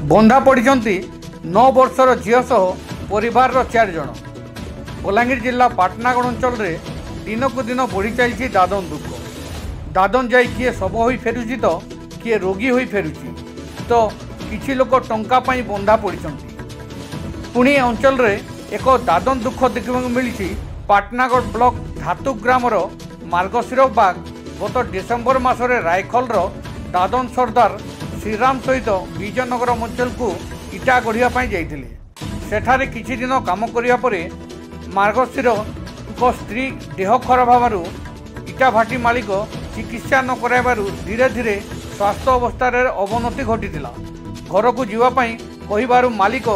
बंधा पड़ी 9 वर्षर झील सह परिवार 4 जन। बलांगीर जिला पाटनागढ़ अंचल में दिन को दिन बढ़ी चली दादन दुख। दादन जाई किए शब हो फेरुची तो किए रोगी हो फेरुची तो किछि लोक टंका पाई बंधा पड़ी। पुणी अंचल रे एक दादन दुख देखा मिली। पाटनागढ़ ब्लॉक धातु ग्रामर मार्गशीर बाग गत डिसेम्बर मासरे रायखल दादन सरदार श्रीराम सहित विजयनगर अंचल को इटा गढ़िया जाइथिले। सेठारे किछि दिन काम करिया परे मार्गशीर स्त्री देह खराब होबारु इटा भाटी मालिक चिकित्सा न कराइबारु धीरे धीरे स्वास्थ्य अवस्था अवनति घटीला। घर को जीवाई कहिबारु मालिक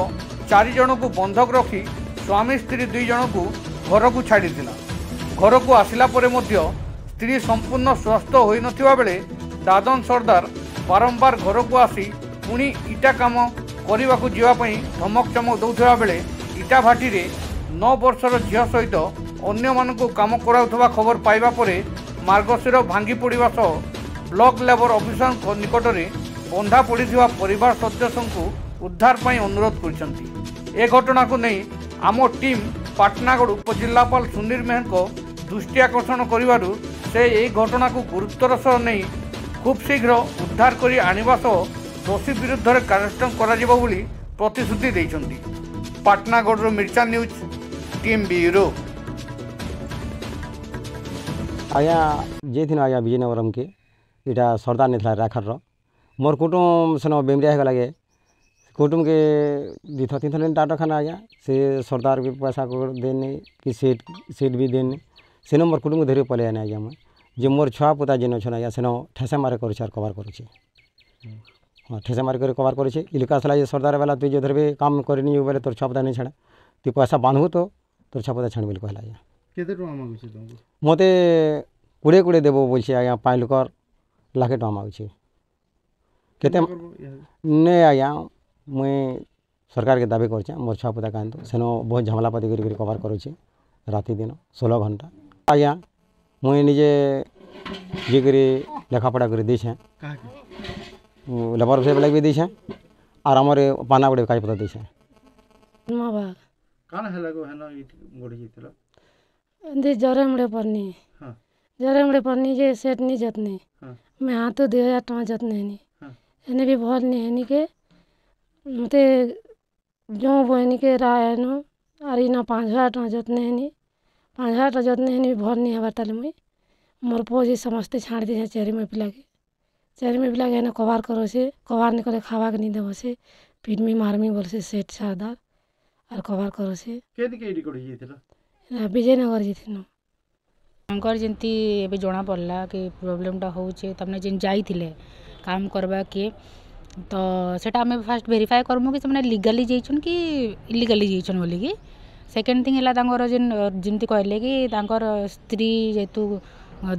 4 जन को बंधक रखी स्वामी स्त्री 2 जन को घर को छाड़ी। घर को आसिला परे मध्य स्त्री संपूर्ण स्वस्थ होई नथिबा बेले दादन सरदार बारंबार घर को आसी पुणी इटा काम करने को जीवाई धमक चमक दौथबा बेले इटा भाटी रे 9 वर्षर झील सहित अन्य मानक काम कराउथबा खबर पाइबा परे मार्गशीर भांगी पड़िबा सह ब्लॉक लेबर ऑफिसर निकट में बंधा पड़िथिबा परिवार सदस्यों को उद्धार पाई अनुरोध करछंती। ए घटना को नहीं आम टीम पाटनागढ़ उपजिलापाल सुनील मेहर को दृष्टि आकर्षण करिवारु से ए घटना को गुरुत्वर सह नहीं खूब शीघ्र उद्धार करी आनिबा सह दोषी विरुद्ध कार्यानुष्ठान कराजिबो बोली प्रतिश्रुति दैछंती। पाटनागढ़ मिर्चा न्यूज टीम ब्यूरो। आज्ञा जेथिन आज्ञा विजयनगरम के इटा सरदार नहीं राखर मोर कुटुम सेन बेमरिया हो लगे कुटुम के 2-3 दिन डाक्टरखाना आज्ञा से सरदार भी पैसा को देने कि सेट भी देने सेन मोर कुटुम को धरी पलि आने आज्ञा मैं जे मोर छुआ पुता जेन अच्छे आज्ञा सेन ठेसा मारे कर कवर करुचे। हाँ ठेसा मारे कर कवर करुचे इलिका सला ये सरदार वाला तु जो धरबे काम करनी बोले तोर छुआ पुता नहीं छाड़ा तु पैसा बांधबू तो तोर छुआ पुता छाड़ बोल कहला आज्ञा केते टका मागुछि तुमको मते 20 देबो बोलछे आज्ञा 5 लोकर लाखे टका मागुछि केते ने आज्ञा मुई सरकार के दाबी करछे मोर छुआ पुता कान तो सेनो बहुत झमलापाती करी कवर करुछि राति दिन 16 घंटा आज्ञा मुई निजे जे करी लेखा पढ़ा कर दी छे लेबर से भी दी छे और हमर पाना गुडे काज पता दी छे माबा कान हला को हनो गोडी जितला दे जरे मुड़े परनी। हां जरे मुड़े परनी जे सेट नहीं जतने। हां मैं हां तो 2000 टका जतने नहीं। हां एने भी भर नहीं है नी के मते जो बहनी के राय नो आरी ना 5000 टका जतने है नी 5000 टका जतने है नी भर नहीं हवा ताले मुई मोर पोजी समस्त छाड़ दी है चेरी में पिला के ना कवर करो से कवर नहीं करे खावा के नहीं देबो से पीठ में मारमी बोल से सेट सरदार और कवर करो से केदी के एडी कोडी जितला विजयनगर जिथिनो हमकर जंती एबे जोना पड़ला कि प्रॉब्लमटा होचे तमने जिन जाइथिले काम करबा के तो सेटा हमें फास्ट वेरीफाई करमु कि तमने लीगली जइछन कि इलीगली जइछन बोली कि सेकंड थिंग हला तांगर जिनती कहले कि तांकर स्त्री जेतु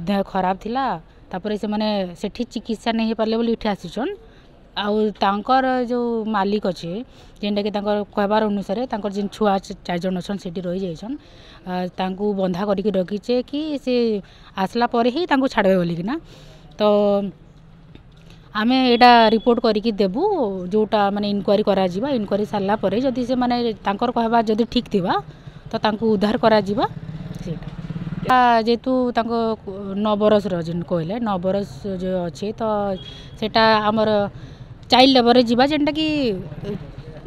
देह खराब थिला तापर से माने सेठी चिकित्सा नहीं हे पारले बोली इठे आसीछन आउ तांकर जो मालिक अच्छे जेनटा कि तांकर कहबार अनुसार तांकर जिन छुआ 4 जन अछन सेठी रही जाइछन तांकू बंधा करके रखीचे कि से आसला पर ही तांकू छाड़बे बोली कि ना तो आमे एटा रिपोर्ट करिकी देबू जोटा माने इनक्वारी करा जिबा इनक्वारी सारला परे जदी से माने तांकर कहबा जदी ठीक थिबा तो तांकू उद्धार करा जिबा सेटा जेतु तांको 9 बरस रो जिन कहले 9 बरस जो अच्छे तो सेटा हमर चाइल्ड लेबर जीवा जेनटा कि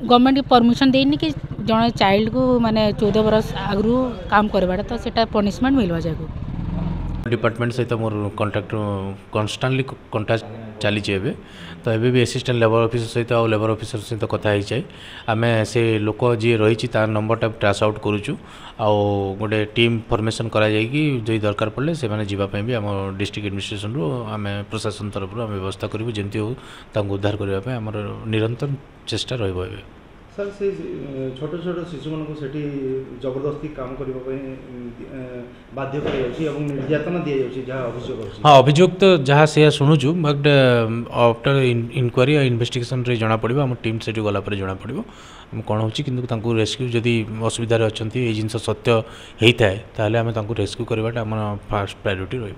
गवर्नमेंट परमिशन देनी कि जड़े चाइल्ड को माने 14 बरस आगु काम करवाटा तो सेटा पनिशमेंट मिलवा जाए। डिपार्टमेंट सहित मोर कॉन्टैक्ट कन्स्टांटली कॉन्टैक्ट चली एबे तो एबे भी असिस्टेंट लेबर ऑफिसर सहित आ लेबर ऑफिसर सहित कथा हो जाए आमे से लोक जी रही तार नंबरटा ट्रेस आउट करूँ आ गोटे टीम फॉर्मेशन करा जाए कि जो दरकार पड़े से माने जीवाई भी आम डिस्ट्रिक्ट एडमिनिस्ट्रेशन रु आम प्रशासन तरफ आम व्यवस्था करूँ जमी हो उद्धार करने आम निरंतर चेष्टा रही। सर से छोट छोट शिशु मन को सेठी जबरदस्ती काम करने बाध्य निर्यातना दि जाऊँ जहाँ अभियोग हाँ अभियोग तो जहाँ से शुणुचु बट आफ्टर इनक्वारी इन्वेस्टिगेशन रे जना पड़ो आम टीम से गला जना पड़ो कौन हो कि रेस्क्यू जदि असुविधा अच्छा ये जिन सत्य होता है ताहले आम रेस्क्यू करवाटा आम फास्ट प्रायोरिटी रही।